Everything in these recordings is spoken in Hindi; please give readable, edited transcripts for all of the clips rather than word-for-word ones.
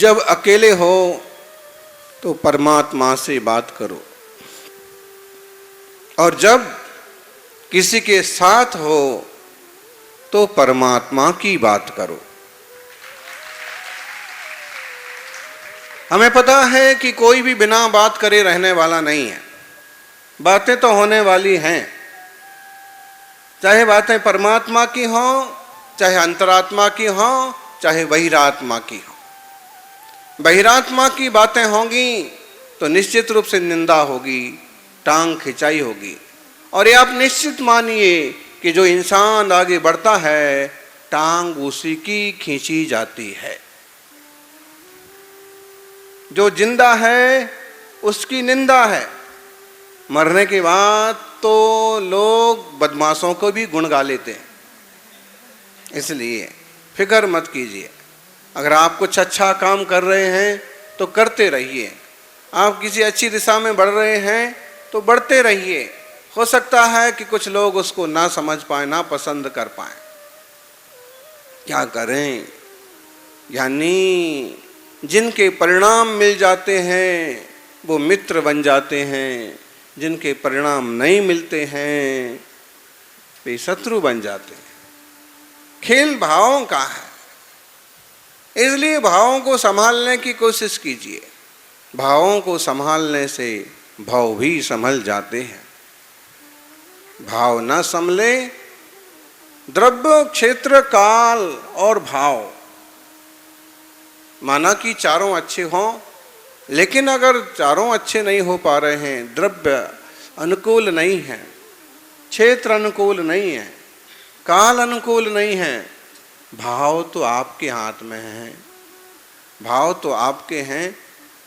जब अकेले हो तो परमात्मा से बात करो, और जब किसी के साथ हो तो परमात्मा की बात करो। हमें पता है कि कोई भी बिना बात करे रहने वाला नहीं है। बातें तो होने वाली हैं, चाहे बातें परमात्मा की हो, चाहे अंतरात्मा की हो, चाहे बहिरात्मा की हो। बहिरात्मा की बातें होंगी तो निश्चित रूप से निंदा होगी, टांग खिंचाई होगी। और ये आप निश्चित मानिए कि जो इंसान आगे बढ़ता है टांग उसी की खींची जाती है। जो जिंदा है उसकी निंदा है। मरने के बाद तो लोग बदमाशों को भी गुण गा लेते हैं। इसलिए फिक्र मत कीजिए। अगर आप कुछ अच्छा काम कर रहे हैं तो करते रहिए। आप किसी अच्छी दिशा में बढ़ रहे हैं तो बढ़ते रहिए। हो सकता है कि कुछ लोग उसको ना समझ पाए, ना पसंद कर पाए। क्या करें? यानी जिनके परिणाम मिल जाते हैं वो मित्र बन जाते हैं, जिनके परिणाम नहीं मिलते हैं वे शत्रु बन जाते हैं। खेल भावों का है, इसलिए भावों को संभालने की कोशिश कीजिए। भावों को संभालने से भाव भी संभल जाते हैं। भाव न संभले, द्रव्य, क्षेत्र, काल और भाव, माना कि चारों अच्छे हों, लेकिन अगर चारों अच्छे नहीं हो पा रहे हैं, द्रव्य अनुकूल नहीं है, क्षेत्र अनुकूल नहीं है, काल अनुकूल नहीं है, भाव तो आपके हाथ में है। भाव तो आपके हैं।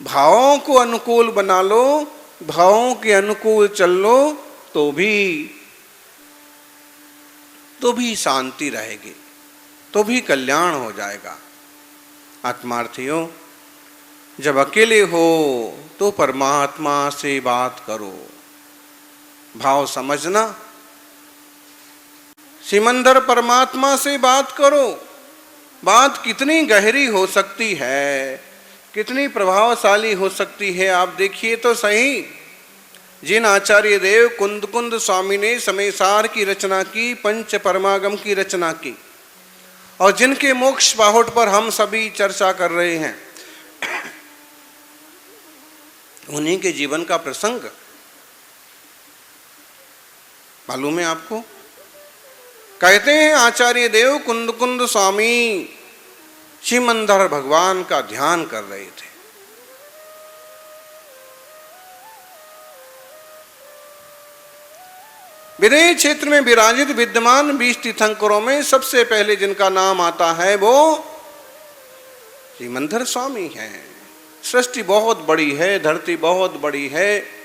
भावों को अनुकूल बना लो, भावों के अनुकूल चल लो तो भी शांति रहेगी, तो भी कल्याण हो जाएगा। आत्मार्थियों, जब अकेले हो तो परमात्मा से बात करो। भाव समझना, सिमंदर परमात्मा से बात करो। बात कितनी गहरी हो सकती है, कितनी प्रभावशाली हो सकती है, आप देखिए तो सही। जिन आचार्य देव कुंद स्वामी ने समयसार की रचना की, पंच परमागम की रचना की, और जिनके मोक्ष बाहुट पर हम सभी चर्चा कर रहे हैं, उन्हीं के जीवन का प्रसंग मालूम है आपको? कहते हैं आचार्य देव कुंद स्वामी सिमंदर भगवान का ध्यान कर रहे थे। विदेह क्षेत्र में विराजित विद्यमान 20 तीर्थंकरों में सबसे पहले जिनका नाम आता है वो सिमंदर स्वामी हैं। सृष्टि बहुत बड़ी है, धरती बहुत बड़ी है।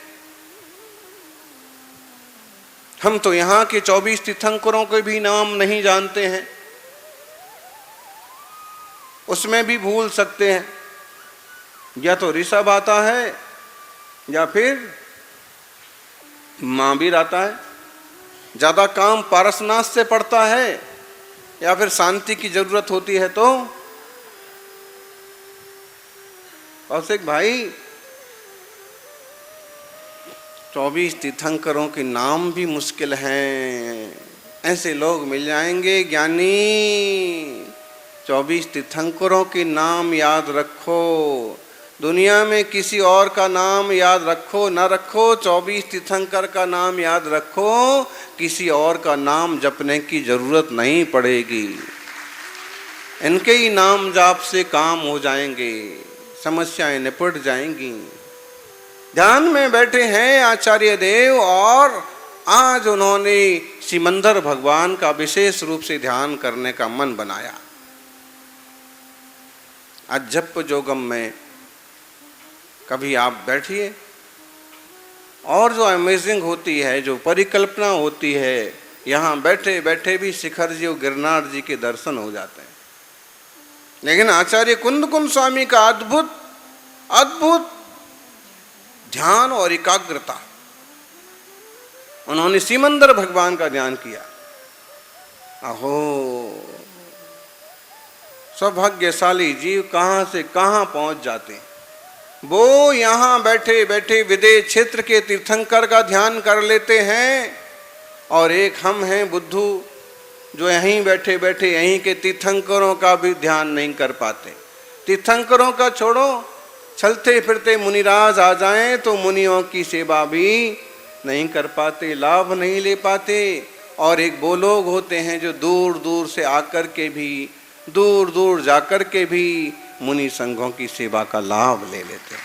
हम तो यहाँ के 24 तीर्थंकरों के भी नाम नहीं जानते हैं, उसमें भी भूल सकते हैं। या तो ऋषभ आता है या फिर महावीर आता है। ज्यादा काम पारसनाथ से पड़ता है या फिर शांति की जरूरत होती है तो कौशिक भाई 24 तीर्थंकरों के नाम भी मुश्किल हैं। ऐसे लोग मिल जाएंगे ज्ञानी। 24 तीर्थंकरों के नाम याद रखो। दुनिया में किसी और का नाम याद रखो न रखो, 24 तीर्थंकर का नाम याद रखो। किसी और का नाम जपने की जरूरत नहीं पड़ेगी। इनके ही नाम जाप से काम हो जाएंगे, समस्याएं निपट जाएंगी। ध्यान में बैठे हैं आचार्य देव और आज उन्होंने सिमंदर भगवान का विशेष रूप से ध्यान करने का मन बनाया। आज जप जोगम में कभी आप बैठिए और जो अमेजिंग होती है, जो परिकल्पना होती है, यहाँ बैठे बैठे भी शिखर जी और गिरनार जी के दर्शन हो जाते हैं। लेकिन आचार्य कुंद स्वामी का अद्भुत ध्यान और एकाग्रता, उन्होंने सिमंदर भगवान का ध्यान किया। अहो, सौभाग्यशाली जीव कहाँ से कहाँ पहुँच जाते हैं। वो यहाँ बैठे बैठे विदेश क्षेत्र के तीर्थंकर का ध्यान कर लेते हैं, और एक हम हैं बुद्धू जो यहीं बैठे बैठे यहीं के तीर्थंकरों का भी ध्यान नहीं कर पाते। तीर्थंकरों का छोड़ो, चलते फिरते मुनिराज आ जाएं तो मुनियों की सेवा भी नहीं कर पाते, लाभ नहीं ले पाते। और एक वो लोग होते हैं जो दूर दूर से आकर के भी, दूर दूर जाकर के भी मुनि संघों की सेवा का लाभ ले लेते हैं।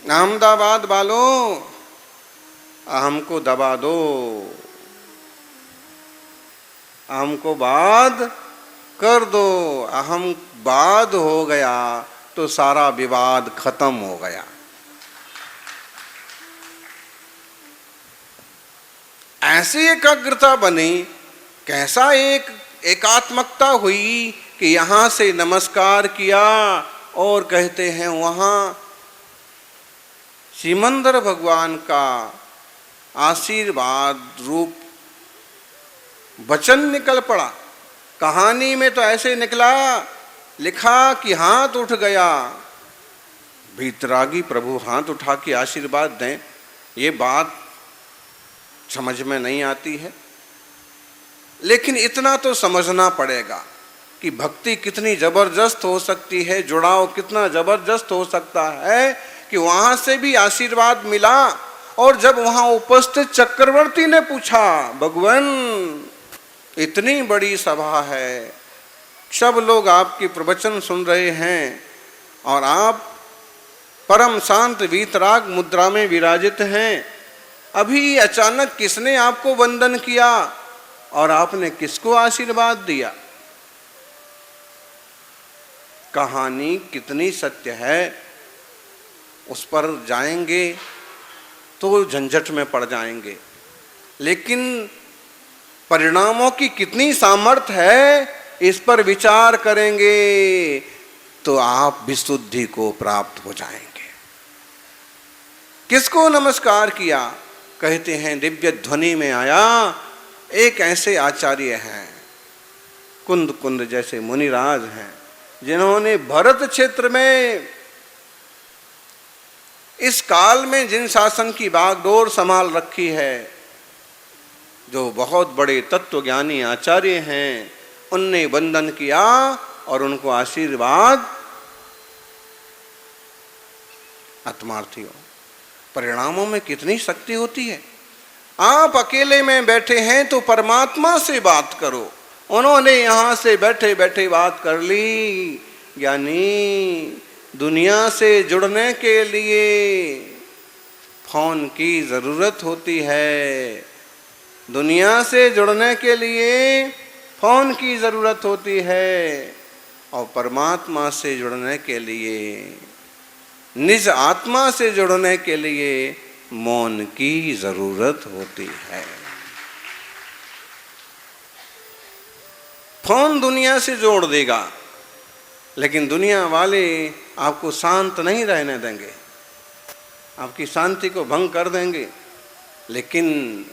अहमदाबाद वालों, हमको दबा दो, हमको बाद कर दो। अहम बाद हो गया तो सारा विवाद खत्म हो गया। ऐसी एकाग्रता बनी, कैसा एक एकात्मकता हुई कि यहाँ से नमस्कार किया और कहते हैं वहाँ सिमंदर भगवान का आशीर्वाद रूप वचन निकल पड़ा। कहानी में तो ऐसे निकला, लिखा कि हाथ उठ गया। भीतरागी प्रभु हाथ उठा के आशीर्वाद दें, ये बात समझ में नहीं आती है। लेकिन इतना तो समझना पड़ेगा कि भक्ति कितनी जबरदस्त हो सकती है, जुड़ाव कितना जबरदस्त हो सकता है कि वहां से भी आशीर्वाद मिला। और जब वहां उपस्थित चक्रवर्ती ने पूछा, भगवान इतनी बड़ी सभा है, सब लोग आपके प्रवचन सुन रहे हैं और आप परम शांत वीतराग मुद्रा में विराजित हैं, अभी अचानक किसने आपको वंदन किया और आपने किसको आशीर्वाद दिया? कहानी कितनी सत्य है, उस पर जाएंगे तो झंझट में पड़ जाएंगे। लेकिन परिणामों की कितनी सामर्थ्य है, इस पर विचार करेंगे तो आप विशुद्धि को प्राप्त हो जाएंगे। किसको नमस्कार किया? कहते हैं दिव्य ध्वनि में आया, एक ऐसे आचार्य हैं, कुंद कुंद जैसे मुनिराज हैं, जिन्होंने भरत क्षेत्र में इस काल में जिन शासन की बागडोर संभाल रखी है, जो बहुत बड़े तत्वज्ञानी आचार्य हैं, उनने वंदन किया और उनको आशीर्वाद। आत्मार्थियों, परिणामों में कितनी शक्ति होती है। आप अकेले में बैठे हैं तो परमात्मा से बात करो। उन्होंने यहाँ से बैठे बैठे बात कर ली। ज्ञानी, दुनिया से जुड़ने के लिए फोन की जरूरत होती है, दुनिया से जुड़ने के लिए फोन की जरूरत होती है, और परमात्मा से जुड़ने के लिए, निज आत्मा से जुड़ने के लिए मौन की जरूरत होती है। फोन दुनिया से जोड़ देगा, लेकिन दुनिया वाले आपको शांत नहीं रहने देंगे, आपकी शांति को भंग कर देंगे। लेकिन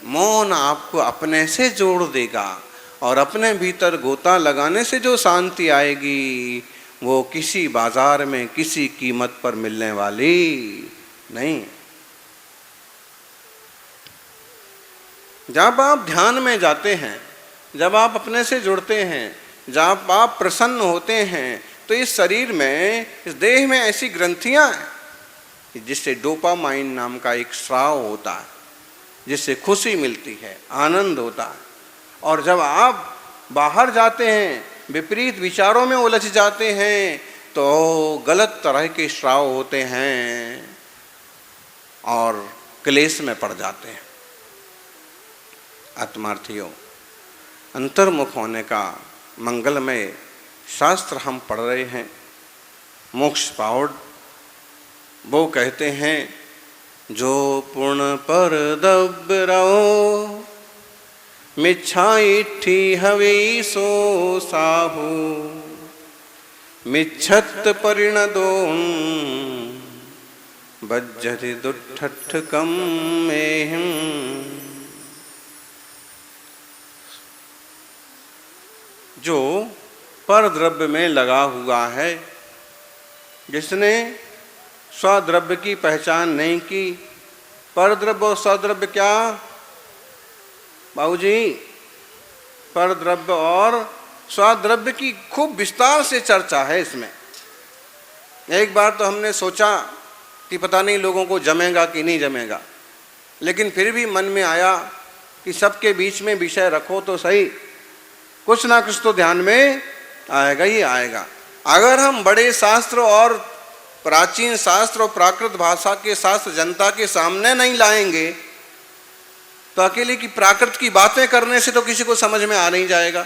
मौन आपको अपने से जोड़ देगा, और अपने भीतर गोता लगाने से जो शांति आएगी वो किसी बाजार में किसी कीमत पर मिलने वाली नहीं। जब आप ध्यान में जाते हैं, जब आप अपने से जुड़ते हैं, जब आप प्रसन्न होते हैं, तो इस शरीर में, इस देह में ऐसी ग्रंथियां हैं जिससे डोपामाइन नाम का एक स्राव होता है, जिससे खुशी मिलती है, आनंद होता है। और जब आप बाहर जाते हैं, विपरीत विचारों में उलझ जाते हैं, तो गलत तरह के स्राव होते हैं और क्लेश में पड़ जाते हैं। आत्मार्थियों, अंतर्मुख होने का मंगलमय शास्त्र हम पढ़ रहे हैं। मोक्ष पावड़ वो कहते हैं, जो पूर्ण पर दब रहो, मिच्छा इट्ठी हवे सो साहू, मिच्छत परिणदो बज्जति दुट्ठठ कम मेहम। जो पर द्रव्य में लगा हुआ है, जिसने स्वद्रव्य की पहचान नहीं की। पर द्रव्य और स्वद्रव्य क्या बाबूजी? पर द्रव्य और स्वद्रव्य की खूब विस्तार से चर्चा है इसमें। एक बार तो हमने सोचा कि पता नहीं लोगों को जमेगा कि नहीं जमेगा, लेकिन फिर भी मन में आया कि सबके बीच में विषय रखो तो सही, कुछ ना कुछ तो ध्यान में आएगा ही आएगा। अगर हम बड़े शास्त्र और प्राचीन शास्त्र और प्राकृत भाषा के शास्त्र जनता के सामने नहीं लाएंगे तो अकेले की प्राकृत की बातें करने से तो किसी को समझ में आ नहीं जाएगा।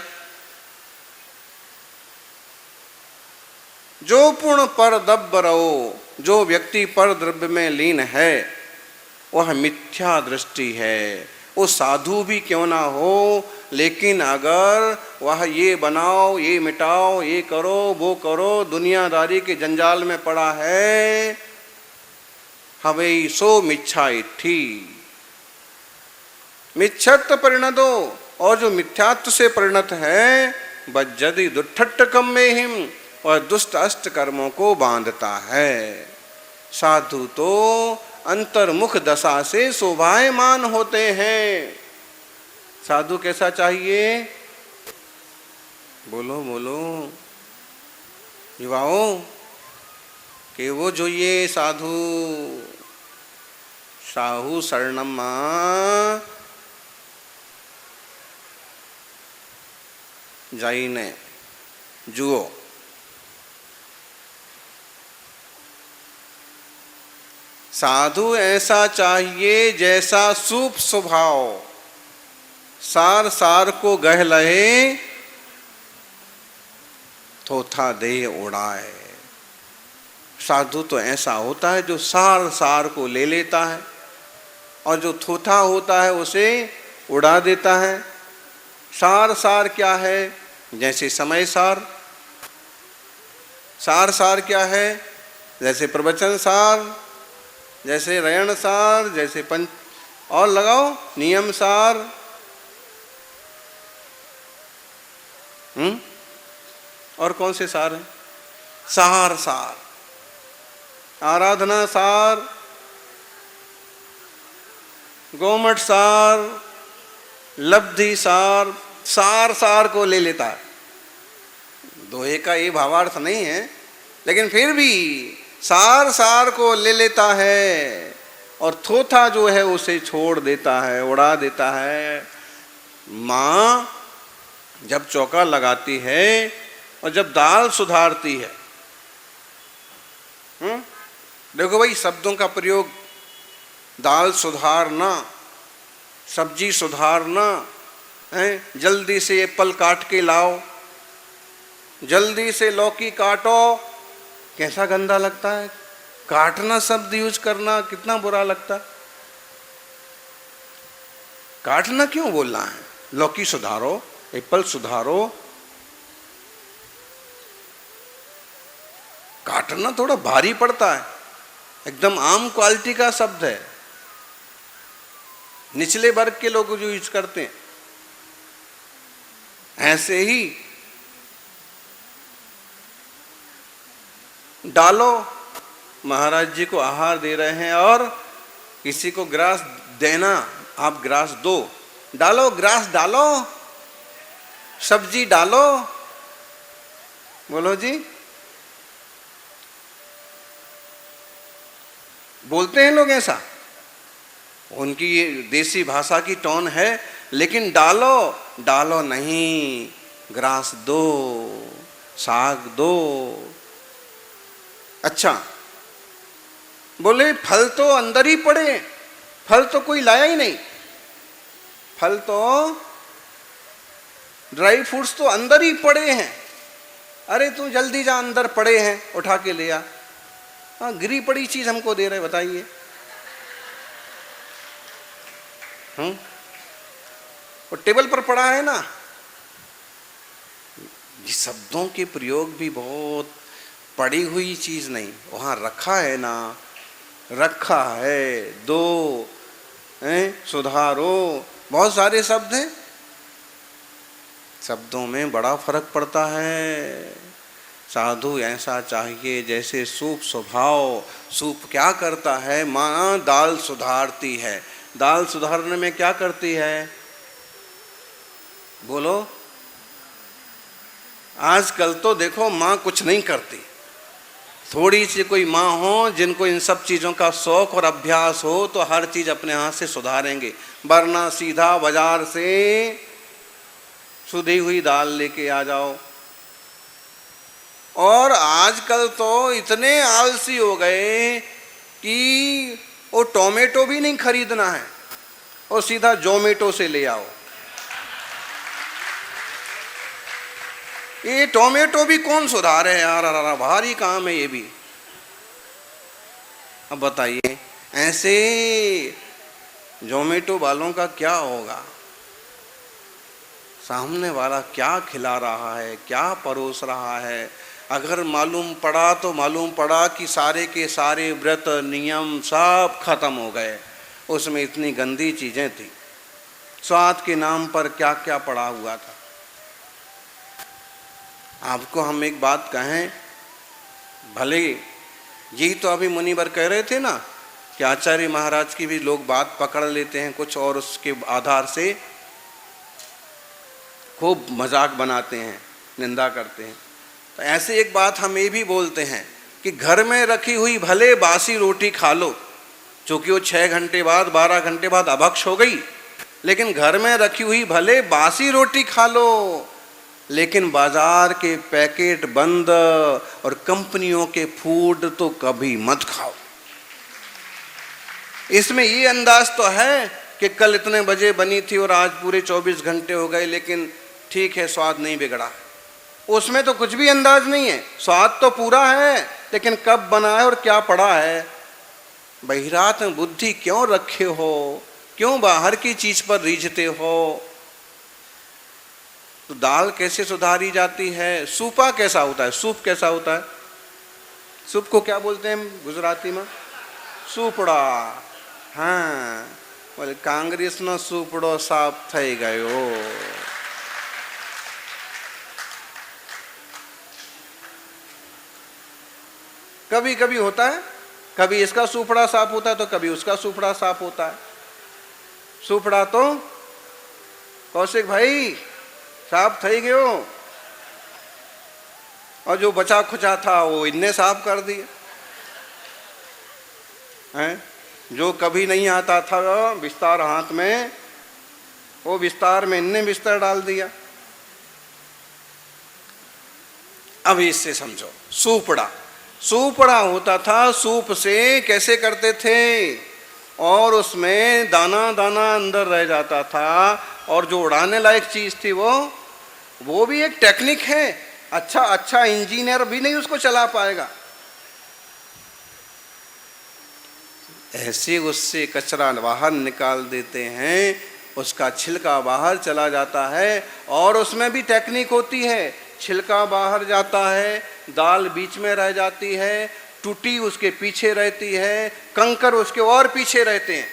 जो पूर्ण पर द्रव्य रहो, जो व्यक्ति पर द्रव्य में लीन है वह मिथ्या दृष्टि है। वो साधु भी क्यों ना हो, लेकिन अगर वह ये बनाओ, ये मिटाओ, ये करो, वो करो, दुनियादारी के जंजाल में पड़ा है, हवै सो मिच्छा इट्ठी, मिच्छत्व परिणतो, और जो मिथ्यात्व से परिणत है बज्जति दुष्टकम में हिम, और दुष्ट अष्ट कर्मों को बांधता है। साधु तो अंतर्मुख दशा से शोभायमान होते हैं। साधु कैसा चाहिए? बोलो बोलो युवाओं, कि वो जो ये साधु साहू शरणम्मा जाइने जुओ। साधु ऐसा चाहिए जैसा सूप स्वभाव, सार सार को गह लहे, थोथा दे उड़ाए। साधु तो ऐसा होता है जो सार सार को ले लेता है और जो थोथा होता है उसे उड़ा देता है। सार सार क्या है? जैसे समय सार। सार सार क्या है? जैसे प्रवचन सार, जैसे रयण सार, जैसे पंच और लगाओ नियम सार, और कौन से सार हैं? सार सार, आराधना सार, गोमठ सार, लब्धि सार, सार सार को ले लेता है। दोहे का ये भावार्थ नहीं है, लेकिन फिर भी सार सार को ले लेता है और थोथा जो है उसे छोड़ देता है, उड़ा देता है। माँ जब चौका लगाती है और जब दाल सुधारती है, देखो भाई शब्दों का प्रयोग, दाल सुधारना, सब्जी सुधारना है, जल्दी से एप्पल काट के लाओ, जल्दी से लौकी काटो, कैसा गंदा लगता है। काटना शब्द यूज करना कितना बुरा लगता है। काटना क्यों बोलना है? लौकी सुधारो, एप्पल सुधारो। काटना थोड़ा भारी पड़ता है, एकदम आम क्वालिटी का शब्द है, निचले वर्ग के लोग जो यूज करते हैं। ऐसे ही डालो, महाराज जी को आहार दे रहे हैं और किसी को ग्रास देना, आप ग्रास दो, डालो ग्रास डालो, सब्जी डालो, बोलो जी। बोलते हैं लोग ऐसा, उनकी ये देसी भाषा की टोन है, लेकिन डालो डालो नहीं, ग्रास दो, साग दो। अच्छा, बोले फल तो अंदर ही पड़े, फल तो कोई लाया ही नहीं, फल तो ड्राई फ्रूट्स तो अंदर ही पड़े हैं। अरे तू जल्दी जा, अंदर पड़े हैं, उठा के ले आ। हाँ, गिरी पड़ी चीज हमको दे रहे, बताइए। वो टेबल पर पड़ा है ना। ये शब्दों के प्रयोग भी बहुत पड़ी हुई चीज नहीं, वहां रखा है ना, रखा है, दो, सुधारो, बहुत सारे शब्द हैं। शब्दों में बड़ा फर्क पड़ता है। साधु ऐसा चाहिए जैसे सूप स्वभाव। सूप क्या करता है? माँ दाल सुधारती है। दाल सुधारने में क्या करती है? बोलो। आजकल तो देखो माँ कुछ नहीं करती। थोड़ी सी कोई माँ हो जिनको इन सब चीज़ों का शौक और अभ्यास हो तो हर चीज़ अपने हाथ से सुधारेंगे, वरना सीधा बाजार से सुधी हुई दाल लेके आ जाओ। और आजकल तो इतने आलसी हो गए कि वो टोमेटो भी नहीं खरीदना है और सीधा जोमेटो से ले आओ। ये टोमेटो भी कौन सुधारे यार, भारी काम है ये भी। अब बताइए ऐसे जोमेटो वालों का क्या होगा? सामने वाला क्या खिला रहा है, क्या परोस रहा है? अगर मालूम पड़ा तो मालूम पड़ा कि सारे के सारे व्रत नियम सब खत्म हो गए, उसमें इतनी गंदी चीज़ें थी। स्वाद के नाम पर क्या क्या पड़ा हुआ था। आपको हम एक बात कहें, भले यही तो अभी मुनिवर कह रहे थे ना कि आचार्य महाराज की भी लोग बात पकड़ लेते हैं कुछ और उसके आधार से खूब मजाक बनाते हैं, निंदा करते हैं। तो ऐसे एक बात हम ये भी बोलते हैं कि घर में रखी हुई भले बासी रोटी खा लो, चूँकि वो 6 घंटे बाद 12 घंटे बाद अभक्ष हो गई, लेकिन घर में रखी हुई भले बासी रोटी खा लो, लेकिन बाजार के पैकेट बंद और कंपनियों के फूड तो कभी मत खाओ। इसमें ये अंदाज तो है कि कल इतने बजे बनी थी और आज पूरे 24 घंटे हो गए, लेकिन ठीक है स्वाद नहीं बिगड़ा। उसमें तो कुछ भी अंदाज नहीं है, स्वाद तो पूरा है, लेकिन कब बना है और क्या पड़ा है। बहिरात में बुद्धि क्यों रखे हो? क्यों बाहर की चीज पर रीझते हो? तो दाल कैसे सुधारी जाती है? सूपा कैसा होता है? सूप कैसा होता है? सूप को क्या बोलते हैं गुजराती में? सूपड़ा। हाँ, बोले कांग्रेस नो सूपड़ो साफ थई गयो। कभी कभी होता है, कभी इसका सूपड़ा साफ होता है तो कभी उसका सूपड़ा साफ होता है। सूपड़ा तो कौशिक भाई साफ थई गयो, और जो बचा खुचा था वो इनने साफ कर दिया हैं। जो कभी नहीं आता था विस्तार हाथ में, वो विस्तार में इनने बिस्तर डाल दिया। अब इससे समझो, सूपड़ा सूपड़ा होता था, सूप से कैसे करते थे, और उसमें दाना दाना अंदर रह जाता था, और जो उड़ाने लायक चीज थी वो भी एक टेक्निक है। अच्छा इंजीनियर भी नहीं उसको चला पाएगा। ऐसे उससे कचरा बाहर निकाल देते हैं, उसका छिलका बाहर चला जाता है, और उसमें भी टेक्निक होती है। छिलका बाहर जाता है, दाल बीच में रह जाती है, टूटी उसके पीछे रहती है, कंकर उसके और पीछे रहते हैं।